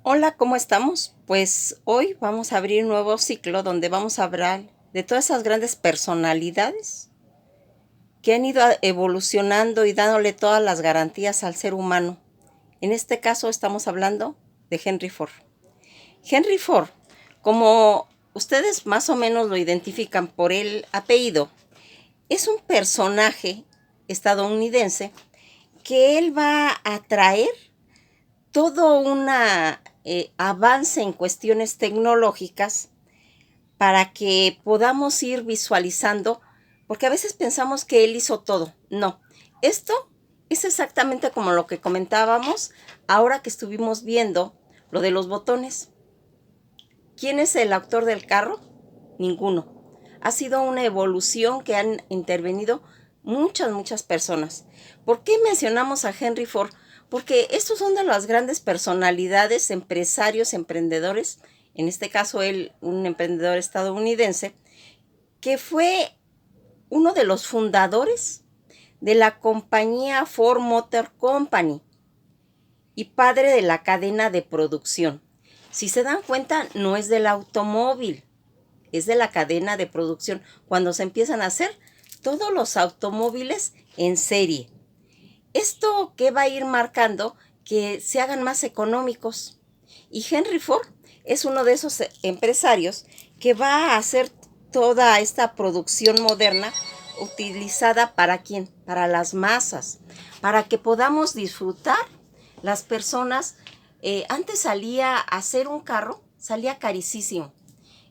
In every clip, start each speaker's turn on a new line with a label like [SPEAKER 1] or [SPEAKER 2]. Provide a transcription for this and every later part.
[SPEAKER 1] Hola, ¿cómo estamos? Pues hoy vamos a abrir un nuevo ciclo donde vamos a hablar de todas esas grandes personalidades que han ido evolucionando y dándole todas las garantías al ser humano. En este caso estamos hablando de Henry Ford. Henry Ford, como ustedes más o menos lo identifican por el apellido, es un personaje estadounidense que él va a traer todo un avance en cuestiones tecnológicas para que podamos ir visualizando, porque a veces pensamos que él hizo todo. No, esto es exactamente como lo que comentábamos ahora que estuvimos viendo lo de los botones. ¿Quién es el autor del carro? Ninguno. Ha sido una evolución que han intervenido muchas personas. ¿Por qué mencionamos a Henry Ford? Porque estos son de las grandes personalidades, empresarios, emprendedores, en este caso él, un emprendedor estadounidense, que fue uno de los fundadores de la compañía Ford Motor Company y padre de la cadena de producción. Si se dan cuenta, no es del automóvil, es de la cadena de producción, cuando se empiezan a hacer todos los automóviles en serie. Esto que va a ir marcando que se hagan más económicos. Y Henry Ford es uno de esos empresarios que va a hacer toda esta producción moderna utilizada para quién, para las masas, para que podamos disfrutar las personas. Antes salía a hacer un carro, salía carísimo.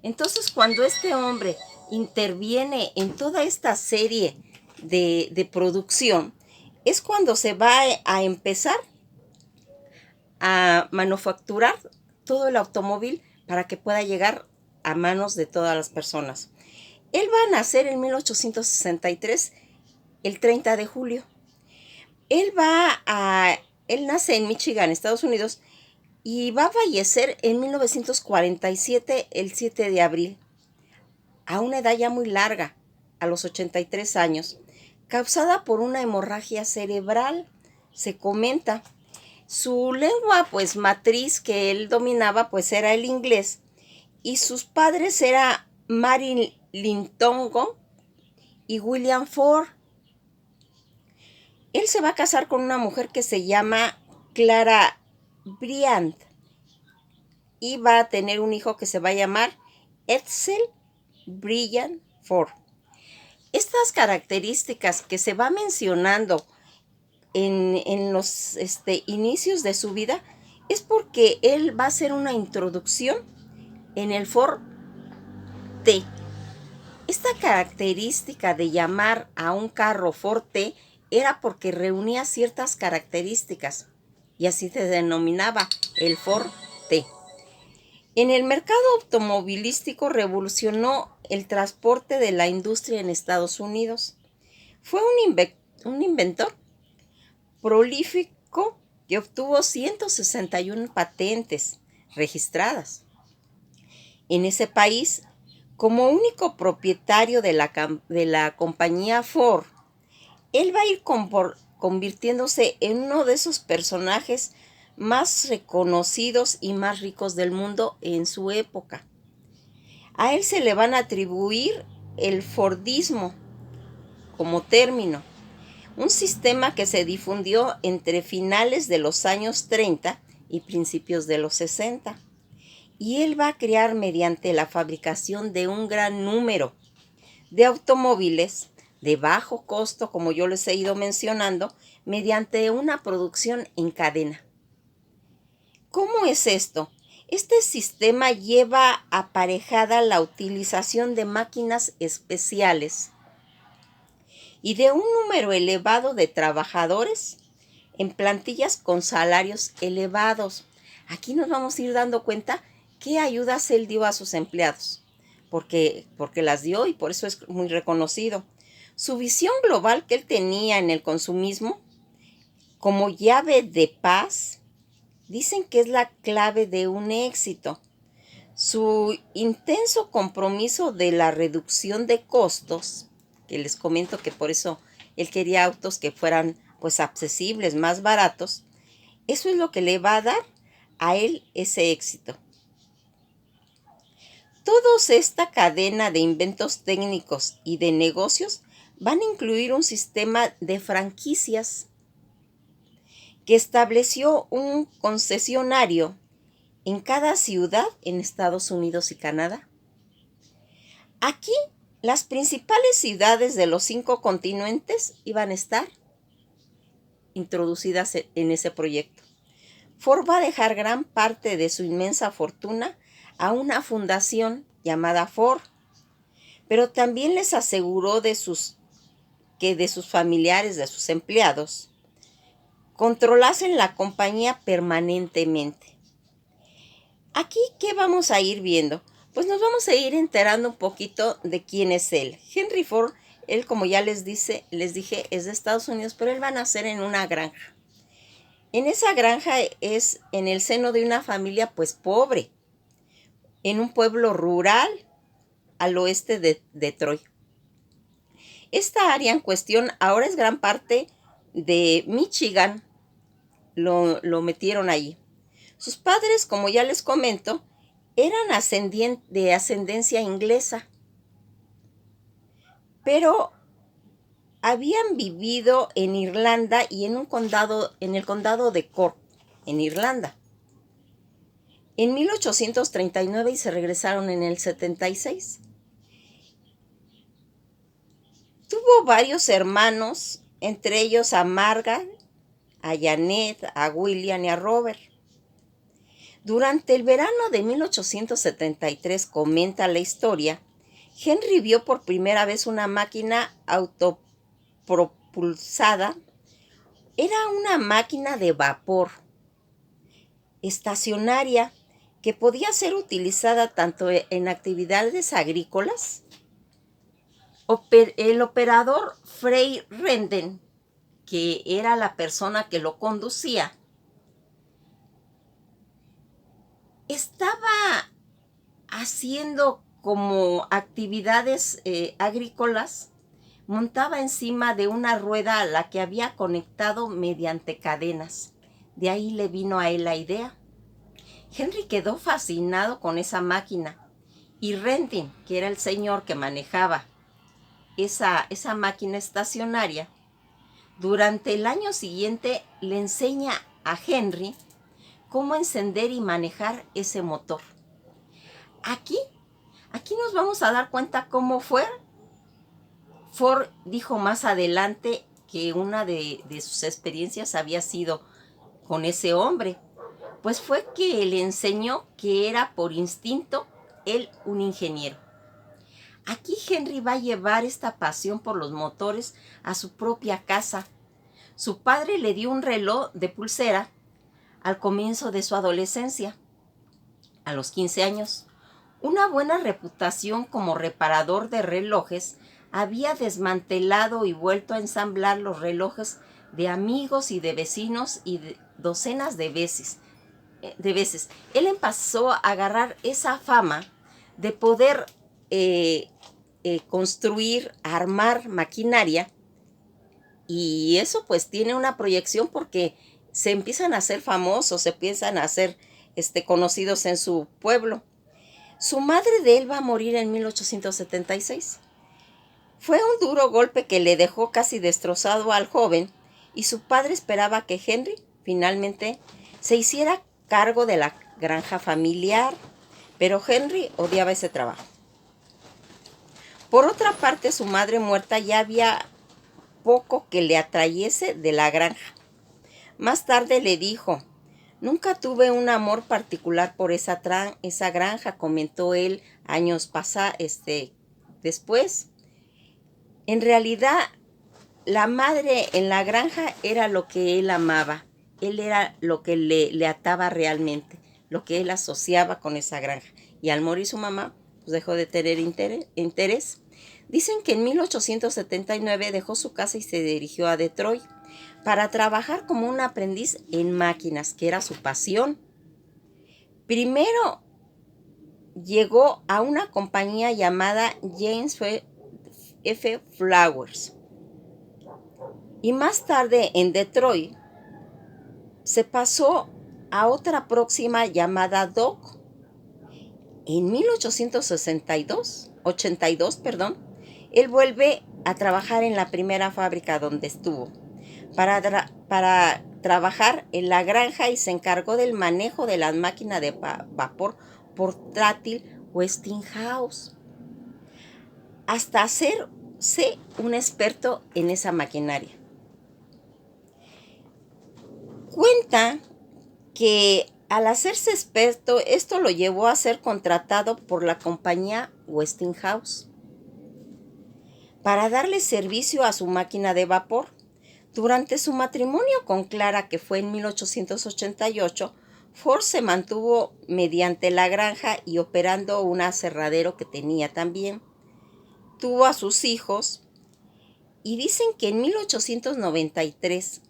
[SPEAKER 1] Entonces, cuando este hombre interviene en toda esta serie de producción, es cuando se va a empezar a manufacturar todo el automóvil para que pueda llegar a manos de todas las personas. Él va a nacer en 1863, el 30 de julio. Él va a... Él nace en Michigan, Estados Unidos, y va a fallecer en 1947, el 7 de abril, a una edad ya muy larga, a los 83 años, causada por una hemorragia cerebral, se comenta. Su lengua, pues, matriz que él dominaba, pues, era el inglés, y sus padres eran Mary Lintongo y William Ford. Él se va a casar con una mujer que se llama Clara Bryant y va a tener un hijo que se va a llamar Edsel Bryant Ford. Estas características que se va mencionando en los inicios de su vida es porque él va a hacer una introducción en el Ford T. Esta característica de llamar a un carro Ford T era porque reunía ciertas características y así se denominaba el Ford T. En el mercado automovilístico revolucionó el transporte de la industria en Estados Unidos. Fue un inventor prolífico que obtuvo 161 patentes registradas. En ese país, como único propietario de la compañía Ford, él va a ir convirtiéndose en uno de esos personajes más reconocidos y más ricos del mundo en su época. A él se le van a atribuir el Fordismo como término, un sistema que se difundió entre finales de los años 30 y principios de los 60. Y él va a crear mediante la fabricación de un gran número de automóviles de bajo costo, como yo les he ido mencionando, mediante una producción en cadena. ¿Cómo es esto? Este sistema lleva aparejada la utilización de máquinas especiales y de un número elevado de trabajadores en plantillas con salarios elevados. Aquí nos vamos a ir dando cuenta qué ayudas él dio a sus empleados, porque las dio y por eso es muy reconocido. Su visión global que él tenía en el consumismo como llave de paz, dicen que es la clave de un éxito. Su intenso compromiso de la reducción de costos, que les comento que por eso él quería autos que fueran pues accesibles, más baratos, eso es lo que le va a dar a él ese éxito. Toda esta cadena de inventos técnicos y de negocios van a incluir un sistema de franquicias que estableció un concesionario en cada ciudad en Estados Unidos y Canadá. Aquí, las principales ciudades de los 5 continentes iban a estar introducidas en ese proyecto. Ford va a dejar gran parte de su inmensa fortuna a una fundación llamada Ford, pero también les aseguró que de sus familiares, de sus empleados, controlasen la compañía permanentemente. Aquí, ¿qué vamos a ir viendo? Pues nos vamos a ir enterando un poquito de quién es él. Henry Ford, él, como ya les dije, es de Estados Unidos, pero él va a nacer en una granja. En esa granja es en el seno de una familia pues pobre, en un pueblo rural al oeste de Detroit. Esta área en cuestión ahora es gran parte de Michigan, lo metieron allí. Sus padres, como ya les comento, eran de ascendencia inglesa, pero habían vivido en Irlanda y en el condado de Cork, en Irlanda, en 1839 y se regresaron en el 76. Tuvo varios hermanos, entre ellos a Margaret, a Janet, a William y a Robert. Durante el verano de 1873, comenta la historia, Henry vio por primera vez una máquina autopropulsada. Era una máquina de vapor estacionaria que podía ser utilizada tanto en actividades agrícolas. El operador Frey Renden, que era la persona que lo conducía, estaba haciendo como actividades agrícolas, montaba encima de una rueda a la que había conectado mediante cadenas. De ahí le vino a él la idea. Henry quedó fascinado con esa máquina y Rendin, que era el señor que manejaba esa máquina estacionaria, durante el año siguiente le enseña a Henry cómo encender y manejar ese motor. Aquí nos vamos a dar cuenta cómo fue. Ford dijo más adelante que una de sus experiencias había sido con ese hombre, pues fue que le enseñó que era por instinto él un ingeniero. Aquí Henry va a llevar esta pasión por los motores a su propia casa. Su padre le dio un reloj de pulsera al comienzo de su adolescencia, a los 15 años. Una buena reputación como reparador de relojes, había desmantelado y vuelto a ensamblar los relojes de amigos y de vecinos y de docenas de veces. Él empezó a agarrar esa fama de poder construir, armar maquinaria, y eso pues tiene una proyección porque se empiezan a hacer famosos, se empiezan a hacer conocidos en su pueblo. Su madre de él va a morir en 1876. Fue un duro golpe que le dejó casi destrozado al joven, y su padre esperaba que Henry finalmente se hiciera cargo de la granja familiar, pero Henry odiaba ese trabajo. Por otra parte, su madre muerta ya había poco que le atrayese de la granja. Más tarde le dijo: nunca tuve un amor particular por esa granja, comentó él años después. En realidad, la madre en la granja era lo que él amaba. Él era lo que le ataba realmente, lo que él asociaba con esa granja. Y al morir su mamá, pues dejó de tener interés. Dicen que en 1879 dejó su casa y se dirigió a Detroit para trabajar como un aprendiz en máquinas, que era su pasión. Primero llegó a una compañía llamada James F. Flowers, y más tarde en Detroit se pasó a otra próxima llamada Dock. En 1882, él vuelve a trabajar en la primera fábrica donde estuvo para trabajar en la granja y se encargó del manejo de las máquinas de vapor portátil Westinghouse, hasta hacerse un experto en esa maquinaria. Cuenta que al hacerse experto, esto lo llevó a ser contratado por la compañía Westinghouse para darle servicio a su máquina de vapor. Durante su matrimonio con Clara, que fue en 1888, Ford se mantuvo mediante la granja y operando un aserradero que tenía también. Tuvo a sus hijos y dicen que en 1893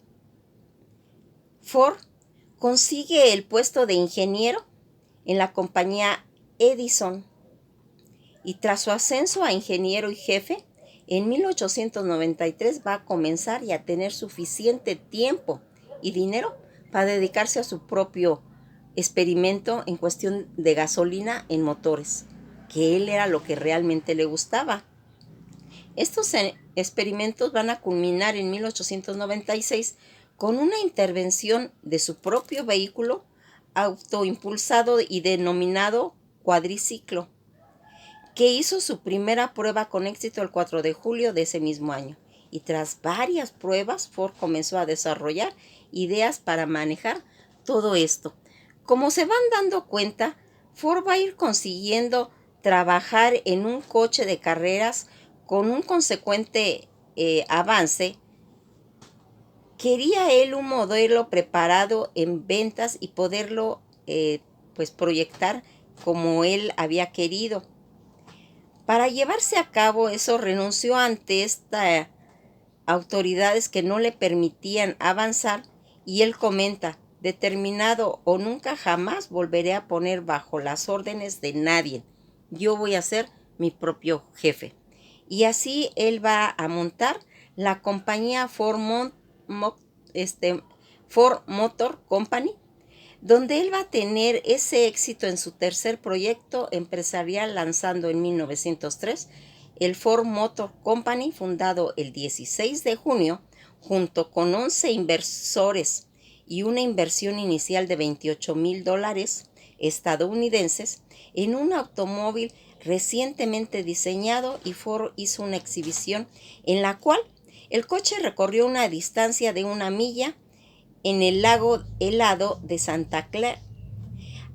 [SPEAKER 1] Ford consigue el puesto de ingeniero en la compañía Edison y tras su ascenso a ingeniero y jefe, en 1893 va a comenzar y a tener suficiente tiempo y dinero para dedicarse a su propio experimento en cuestión de gasolina en motores, que él era lo que realmente le gustaba. Estos experimentos van a culminar en 1896 con una intervención de su propio vehículo autoimpulsado y denominado cuadriciclo, que hizo su primera prueba con éxito el 4 de julio de ese mismo año. Y tras varias pruebas, Ford comenzó a desarrollar ideas para manejar todo esto. Como se van dando cuenta, Ford va a ir consiguiendo trabajar en un coche de carreras con un consecuente avance. Quería él un modelo preparado en ventas y poderlo proyectar como él había querido. Para llevarse a cabo eso, renunció ante estas autoridades que no le permitían avanzar y él comenta: determinado o nunca jamás volveré a poner bajo las órdenes de nadie. Yo voy a ser mi propio jefe. Y así él va a montar la compañía Ford Motor Company, donde él va a tener ese éxito en su tercer proyecto empresarial, lanzando en 1903 el Ford Motor Company, fundado el 16 de junio, junto con 11 inversores y una inversión inicial de $28,000 estadounidenses en un automóvil recientemente diseñado, y Ford hizo una exhibición en la cual el coche recorrió una distancia de 1 milla en el lago helado de Santa Clara,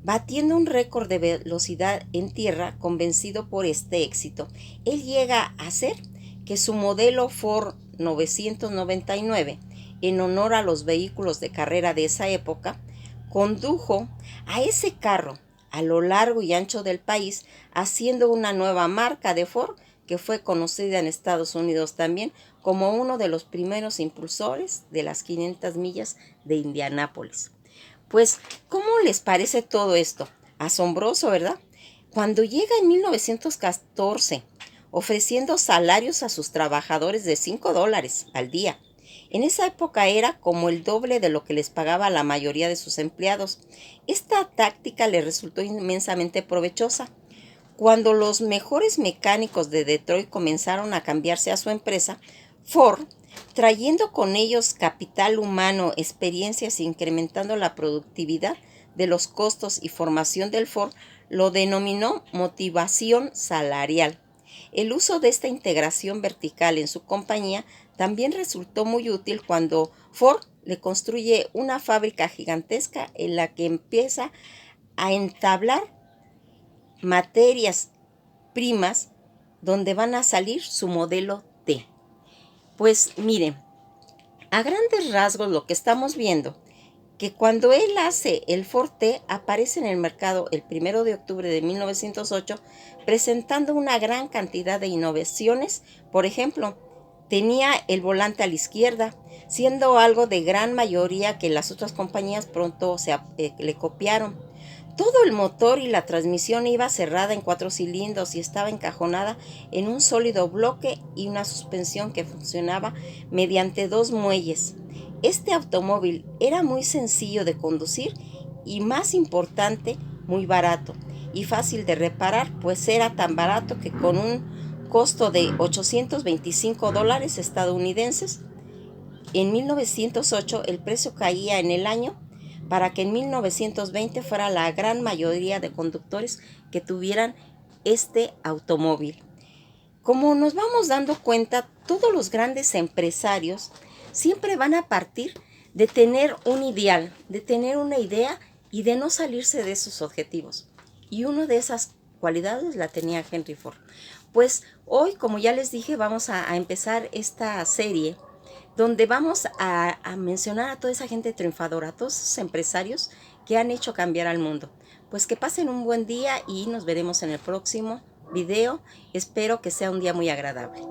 [SPEAKER 1] batiendo un récord de velocidad en tierra. Convencido por este éxito, él llega a hacer que su modelo Ford 999, en honor a los vehículos de carrera de esa época, condujo a ese carro a lo largo y ancho del país, haciendo una nueva marca de Ford que fue conocida en Estados Unidos también como uno de los primeros impulsores de las 500 millas de Indianápolis. Pues, ¿cómo les parece todo esto? Asombroso, ¿verdad? Cuando llega en 1914, ofreciendo salarios a sus trabajadores de $5 al día. En esa época era como el doble de lo que les pagaba la mayoría de sus empleados. Esta táctica le resultó inmensamente provechosa. Cuando los mejores mecánicos de Detroit comenzaron a cambiarse a su empresa, Ford, trayendo con ellos capital humano, experiencias e incrementando la productividad de los costos y formación del Ford, lo denominó motivación salarial. El uso de esta integración vertical en su compañía también resultó muy útil cuando Ford le construye una fábrica gigantesca en la que empieza a entablar materias primas donde van a salir su modelo T. Pues miren, a grandes rasgos lo que estamos viendo, que cuando él hace el Ford T, aparece en el mercado el 1 de octubre de 1908, presentando una gran cantidad de innovaciones. Por ejemplo, tenía el volante a la izquierda, siendo algo de gran mayoría que las otras compañías pronto le copiaron. Todo el motor y la transmisión iba cerrada en 4 cilindros y estaba encajonada en un sólido bloque y una suspensión que funcionaba mediante 2 muelles. Este automóvil era muy sencillo de conducir y más importante, muy barato y fácil de reparar, pues era tan barato que con un costo de $825 estadounidenses, en 1908 el precio caía en el año para que en 1920 fuera la gran mayoría de conductores que tuvieran este automóvil. Como nos vamos dando cuenta, todos los grandes empresarios siempre van a partir de tener un ideal, de tener una idea y de no salirse de esos objetivos. Y una de esas cualidades la tenía Henry Ford. Pues hoy, como ya les dije, vamos a empezar esta serie donde vamos a mencionar a toda esa gente triunfadora, a todos esos empresarios que han hecho cambiar al mundo. Pues que pasen un buen día y nos veremos en el próximo video. Espero que sea un día muy agradable.